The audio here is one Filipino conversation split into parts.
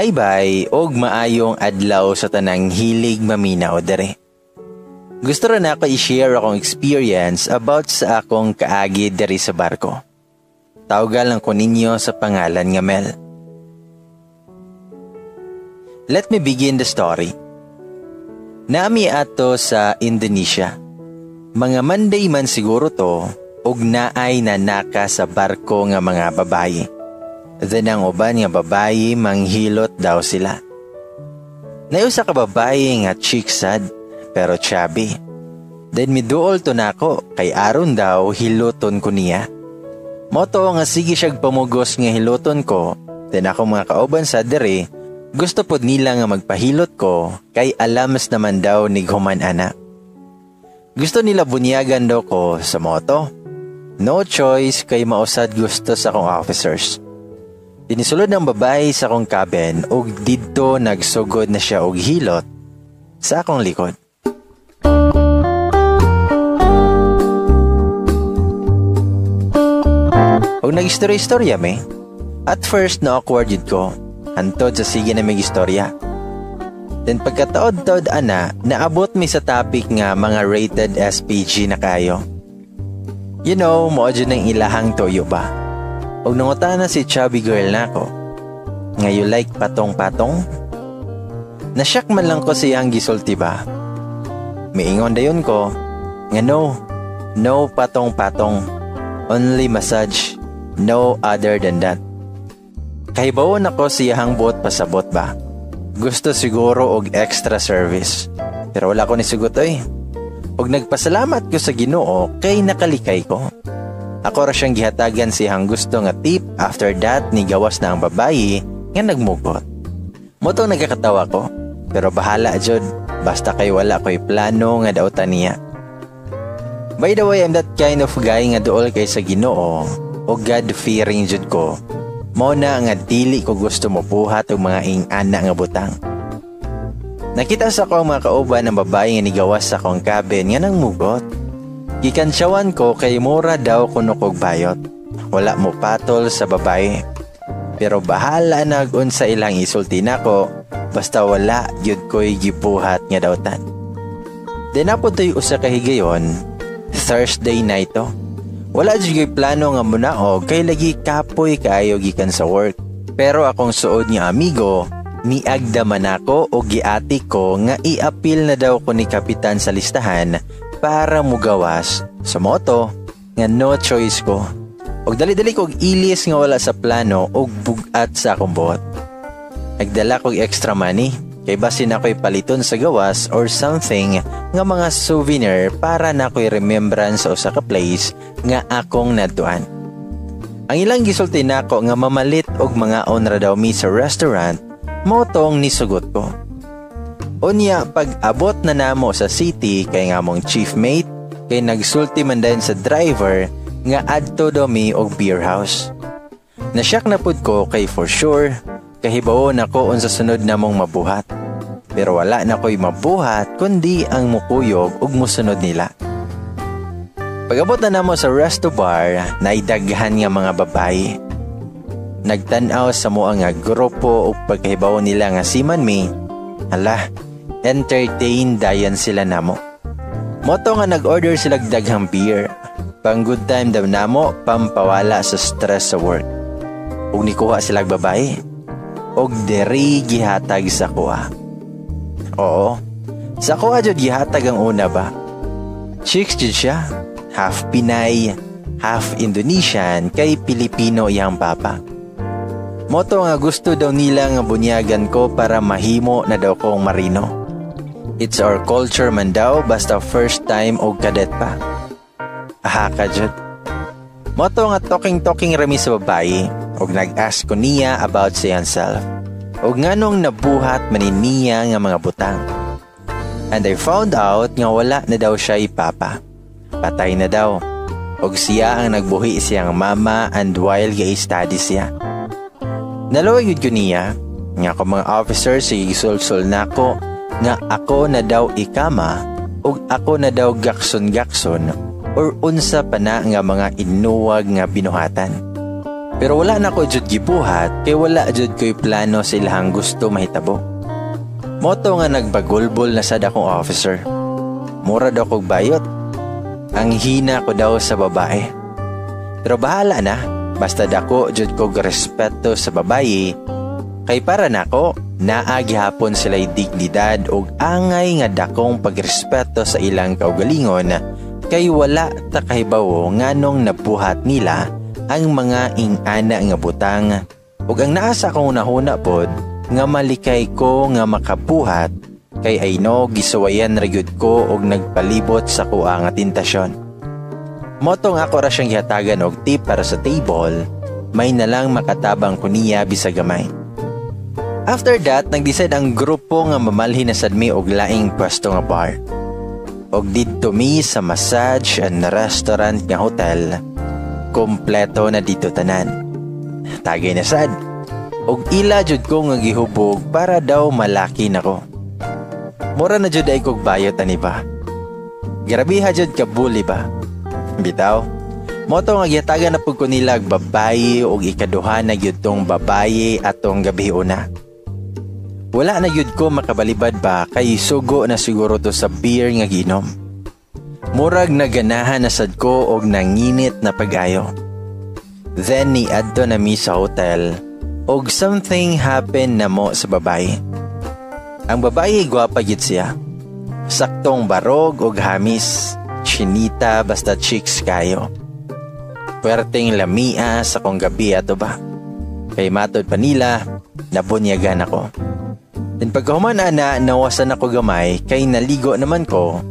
Haybay og maayong adlaw sa tanang hilig maminaw dere. Gusto rin ako i-share akong experience about sa akong kaagi dere sa barko. Tawgal lang ko ninyo sa pangalan nga Mel. Let me begin the story. Naami ato sa Indonesia. Mga Monday man siguro to, ug naay nanaka sa barko nga mga babayi. Then ang uban nga babayi manghilot daw sila. Nayusa ka babayi nga chicksad pero chubby. Then miduol to nako kay aron daw hiluton ko niya. Moto nga sige siyag pamugos nga hiluton ko. Then ako mga kauban sa dere, gusto pod nila nga magpahilot ko kay alams naman daw ni human ana. Gusto nila bunyagan daw ko sa moto. No choice kay mausad gusto sa akong officers. Dinisulod ng babae sa akong cabin ug didto nagsugod na siya og hilot sa akong likod. Og nag-istorya me. At first na awkward yun ko. Hantod sa sige na may istorya. Then pagkataod-taod ana, naabot mi sa topic nga mga rated SPG na kayo. You know, moadyo ng ilahang toyo ba? Og nangutana si chubby girl na ako, nga you like patong-patong? Nasyak man lang ko siyang gisulti ba? Miingon dayon ko, nga no patong-patong, only massage, no other than that. Kahibawon ako siyang buot pasabot ba? Gusto siguro og extra service. Pero wala ko ni sugot oy. Og nagpasalamat ko sa Ginoo kay nakalikay ko. Ako ra siyang gihatagan siyang gusto nga tip after that ni gawas na ang babayi nga nagmugot. Motong nagkakatawa ko, pero bahala jud basta kay wala ko'y plano nga dautan niya. By the way, I'm that kind of guy nga duol kay sa Ginoo o God-fearing jud ko. Mao na nga dili ko gusto mobuhat og mga ing-ana nga butang. Nakita sa ko ang mga kauban ng babae nga nigawas sa akong cabin nga nangmugot. Gikansyawan ko kay mura daw kuno kog bayot. Wala mo patol sa babae. Pero bahala na sa ilang isulti nako basta wala gyud ko'y gibuhat nga dawtan. Then apo to'y usa ka higayon, Thursday night to. Wala gyud plano nga munaog kay lagi kapoy kaayo gikan sa work. Pero akong suod nga amigo, niagda man ako o giati ko nga i-appeal na daw ko ni kapitan sa listahan para mugawas sa moto nga no choice ko. Og dali-dali kog ilis nga wala sa plano og bugat sa akong buot. Nagdala kog extra money kay basin ako'y paliton sa gawas or something nga mga souvenir para na ako'y remembrance sa usa ka place nga akong natuan. Ang ilang gisulti nako nga mamalit og mga onra daw mi sa restaurant, motong nisugot ko. Unya, pag-abot na namo sa city kay nga mong chief mate, kay nagsulti man din sa driver nga adto daw mi og beer house. Nasyak na pud ko kay for sure, kahibawon ako unsa sunod namong mabuhat. Pero wala na ko'y mabuhat kundi ang mukuyog ug musunod nila. Pag-abot na namo sa resto bar, naidaghan nga mga babae. Nagtan-aw sa mua nga grupo ug pagkahibawon nila nga siman mi, hala, entertain dayan sila namo. Moto nga nag-order sila daghang beer. Pang good time daw namo, pampawala sa stress sa work. Ug nikuha sila babae. Og diri gihatag sa kuha. Oo, sa kuha jud gihatag ang una ba. Chicks jud siya. Half Pinay, half Indonesian, kay Pilipino iyang papa. Moto nga gusto daw nila nga bunyagan ko para mahimo na daw kong marino. It's our culture man daw basta first time o kadet pa. Aha ka jud. Moto nga talking rami sa babae og nag-ask ko niya about sa self. Og nganong nabuhat manin niya nga mga butang. And I found out nga wala na daw siya ipapa. Patay na daw. Og siya ang nagbuhi siyang mama and while ga-study siya. Nalawag yun ko niya nga ako mga officers igisulsul na ko nga ako na daw ikama ug ako na daw gakson or unsa pa na nga mga inuwag nga binuhatan. Pero wala na ko jud gibuhat kay wala jud ko'y plano sa ilahang gusto mahitabo. Moto nga nagbagulbol na sad akong officer. Mura daw kog bayot. Ang hina ko daw sa babae. Pero bahala na, basta dako jud kog respeto sa babayi. Kay para nako, naagihapon sila'y dignidad o angay nga dakong pagrespeto sa ilang kaugalingon kay wala ta kahibawo nganong nabuhat nila ang mga ingana nga butang ug ang naasa kong nahuna pod nga malikay ko nga makabuhat kay ayno gisuwayan ra gyud ko og nagpalibot sa kuha nga tentasyon. Motong ako ra siyang gihatagan og tip para sa table, may nalang makatabang ko niya bisag gamay. After that, nag-decide ang grupo nga mamalhin na sad mi og laing pwesto nga bar. Og didto mi sa massage and restaurant nga hotel. Kompleto na dito tanan. Tagay na sad. Og ila jud ko nga gihubog para daw malaki nako. Mura na jud ay kog bayot ani ba. Grabe ha jud ka bully ba. Bitaw. Moto nga gihatagan na pud ko nila babayi og ikaduha na gyud tong babayi atong gabi una. Wala na yun ko makabalibad ba kay sugo na siguro to sa beer nga ginom. Murag naganahan na sad ko og nanginit na pag-ayo. Then ni adto na mi sa hotel og something happened na mo sa babae. Ang babae gwapa gid siya. Saktong barog og hamis, chinita basta chicks kayo. Puwerteng lamia sa kong gabi ato ba. Kay matod pa nila, nabunyagan ako. Then pagkahuman ana, nawasan ako gamay kay naligo naman ko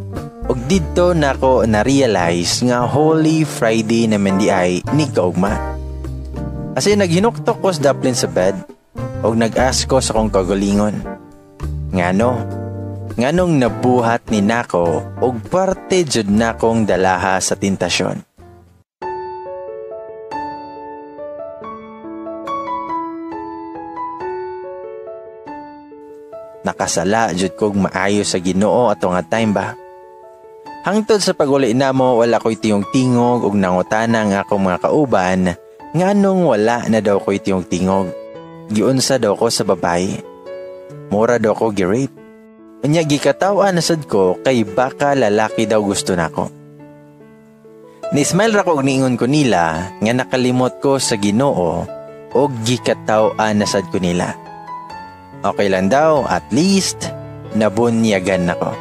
og didto nako na-realize nga Holy Friday naman di ay ni kaugma. Kasi naghinuktok ko sa daplin sa bed og nag-ask ko sa kong kagalingon. Nganong nabuhat ni nako og parte jud nakong dalaha sa tentasyon. Nakasala jud kog maayo sa Ginoo ato nga time ba. Hangtod sa paguli namo wala ko'y tiyong-tingog og nangutana nga akong mga kauban nganong wala na daw ko'y tiyong-tingog. Giunsa daw ko sa babae. Mura daw ko gi-rape. Unya gikatawa na sad ko kay baka lalaki daw gusto nako. Ni-smile ra ko og niingon ko nila nga nakalimot ko sa Ginoo og gikatawa na sad ko nila. Okay lang daw, at least, nabunyagan ako.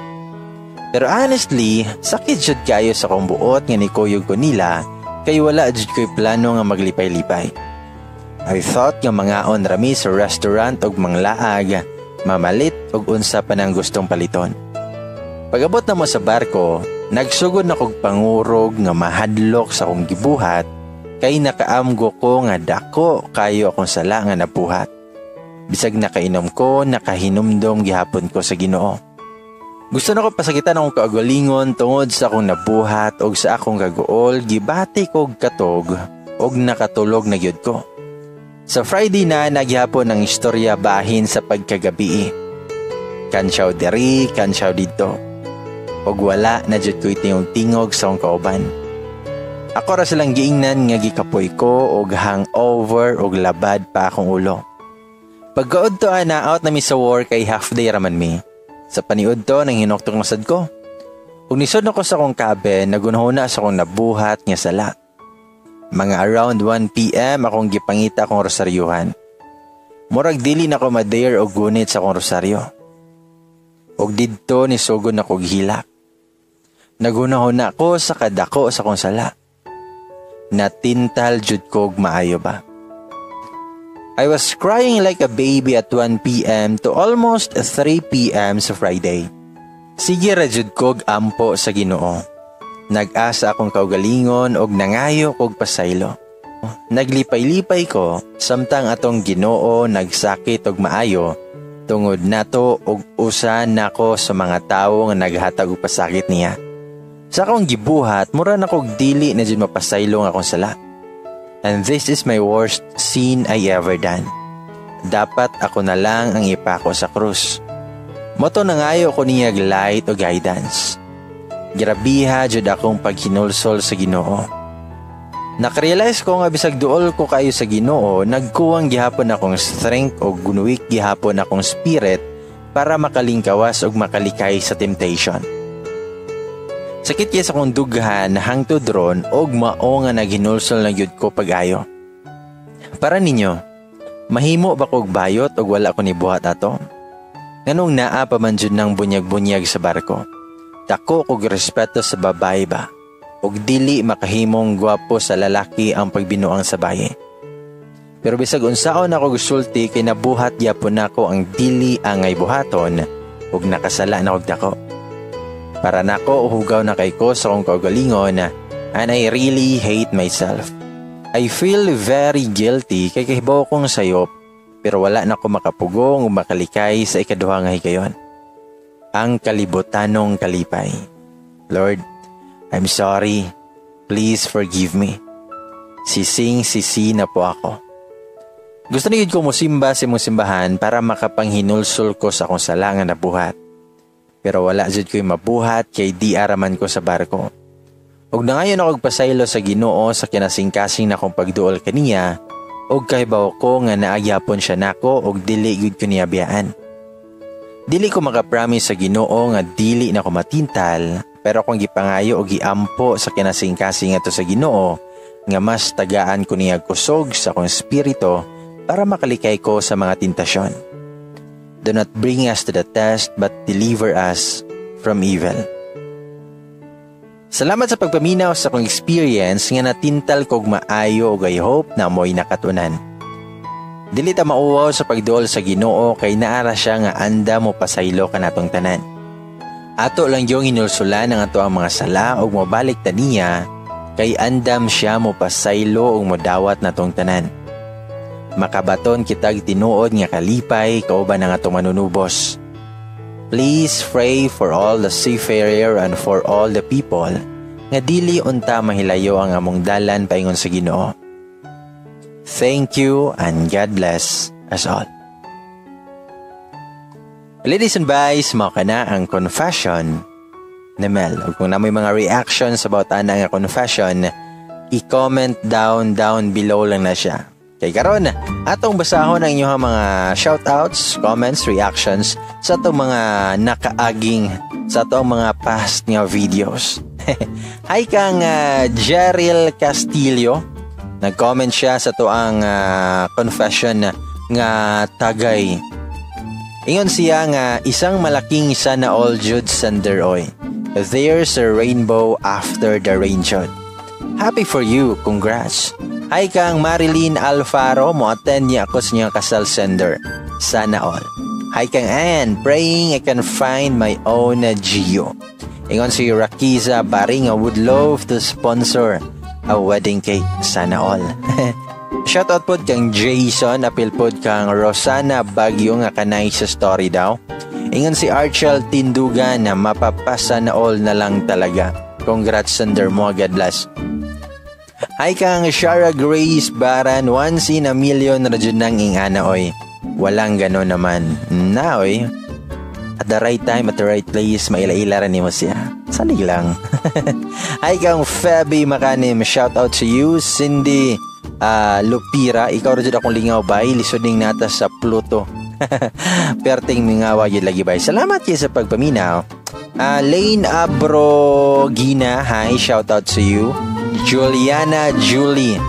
Pero honestly, sakit jud kayo sa kong buot nga nikuyog ko nila kay wala jud ko'y plano nga maglipay-lipay. I thought nga mangaon rami sa restaurant og manglaag, mamalit og unsa pa nang gustong paliton. Pag-abot na mo sa barko, nagsugod na kog pangurog nga mahadlok sa kong gibuhat kay nakaamgo ko nga dako kayo akong sala nga nabuhat. Bisag nakainom ko, nakahinumdom gihapon ko sa Ginoo. Gusto na ko pasakitan akong kaugalingon tungod sa akong nabuhat og sa akong kaguol, gibati kog katog og nakatulog na gyud ko. Sa Friday na naghihapon ang istorya bahin sa pagkagabi. Kansyaw diri, kansyaw dito. Og wala na jud ko'y tingog sa akong kauban. Ako ra silang giingnan nga gikapoy ko og hangover og labad pa akong ulo. Pagkaod to na out na mi sa work ay half day raman mi. Sa paniud to nang hinoktok masad ko. Kung nisod ako sa kong cabin, nagunahuna sa kong nabuhat nga sala. Mga around 1 p.m. akong gipangita akong rosaryuhan. Murag dili na ko ma-dare og gunit sa kong rosaryo. Og didto ni sugod na kog hilak. Nagunahuna ko sa kadako sa kong sala. Natintal jud kog maayo ba. I was crying like a baby at 1 p.m. to almost 3 p.m. sa Friday. Sige ra jud kog ampo sa Ginoo. Nag-asa akong kaugalingon og nangayo kog pasaylo. Naglipay-lipay ko samtang atong Ginoo nagsakit og maayo tungod nato og usa nako sa mga tawo nga naghatag og pasakit niya. Sa akong gibuhat, mura na kog dili na jud mapasaylo nga akong sala. And this is my worst sin I ever done. Dapat ako na lang ang ipako sa krus. Moto nangayo ko niyag light o guidance. Grabiha jud akong paghinulsol sa Ginoo. Nakarealize ko nga bisag duol ko kayo sa Ginoo, nagkuwang gihapon akong strength o gunuwik gihapon akong spirit para makalingkawas o makalikay sa temptation. Sakit kaya sa kong dughan hangtod ron og mao nga naghinulsol na gyud ko pag-ayo. Para ninyo, mahimo ba kog bayot og wala ko ni buhat ato? Nganong naa pa man jud nang bunyag-bunyag sa barko. Dako kog respeto sa babae ba? Og dili makahimong gwapo sa lalaki ang pagbinuang sa baye. Pero bisag unsaon ako gusulti kay nabuhat gyapon nako ang dili angay buhaton ug nakasala na og dako. Para nako uhugaw na kay ko sa akong kaugalingon and I really hate myself. I feel very guilty kay kahibaw kong sayop pero wala na ko makapugong o makalikay sa ikaduha nga higayon. Ang kalibutanong kalipay. Lord, I'm sorry. Please forgive me. Sising-sisi na po ako. Gusto na yun ko musimba sa imong simbahan para makapanghinulsol ko sa akong sala nga nabuhat. Pero wala jud ko'y mabuhat kay di araman ko sa barko. Og na ngayon ako pasaylo sa Ginoo sa kinasingkasing na kong pagduol kaniya og kahibaw ko nga naagyapon siya nako og dili gud ko niya biyaan. Dili ko makapromise sa Ginoo nga dili na ko matintal. Pero kung gipangayo o giampo sa kinasingkasing ato sa Ginoo, nga mas tagaan ko niya kusog sa akong espiritu para makalikay ko sa mga tentasyon. Do not bring us to the test but deliver us from evil. Salamat sa pagpaminaw sa akong experience nga natintal kog maayo og I hope na mo'y nakatunan. Dili ta mauwaw sa pagduol sa Ginoo kay naara siya nga anda mo pasaylo kanatong tanan. Ato lang yung inulsulan ng ato ang mga sala o mabalik ta niya kay andam siya mo pasaylo o modawat na tong tanan. Makabaton kitag tinuod nga kalipay kauban ng atong manunubos. Please pray for all the seafarer and for all the people nga dili unta mahilayo ang among dalan paingon sa Ginoo. Thank you and God bless us all. Ladies and boys, mao kana ang confession ni Mel. Ug kung na may mga reactions about ana nga confession, i-comment down below lang na siya. Kay karon, atong basahon ang inyong mga shoutouts, comments, reactions sa atong mga nakaaging sa atong mga past nga videos. Hi kang Jeril Castillo. Nag-comment siya sa toang confession nga tagay. Ingon siya nga isang malaking sana all jud sanderoy. There's a rainbow after the rain jud. Happy for you, congrats. Hi kang Marilyn Alfaro, mo attend niya ako sa niyang kasal sender. Sana all. Hi kang Ann, praying I can find my own Gio. Ingon si Rakiza Baring, I would love to sponsor a wedding cake. Sana all. Shoutout po kang Jason, apil po kang Rosana Bagyo nga kanay sa story daw. Ingon si Archel Tindugan na mapapasa na all na lang talaga. Congrats sender mo, God bless. Hi kang Shara Grace Baran, once in a million na dyan nang ingana oy. Walang gano'n naman. Na oy. At the right time, at the right place, maila-ila rin mo siya. Salig lang. Hi kang Feby Makanim, shoutout to you. Cindy Lupira, ikaw rin akong lingaw bay, lisoning nata sa Pluto. Perting mingawa yun lagi bay. Salamat kayo sa pagpaminaw. Lane Abrogina, hi, shoutout to you. Juliana Julie,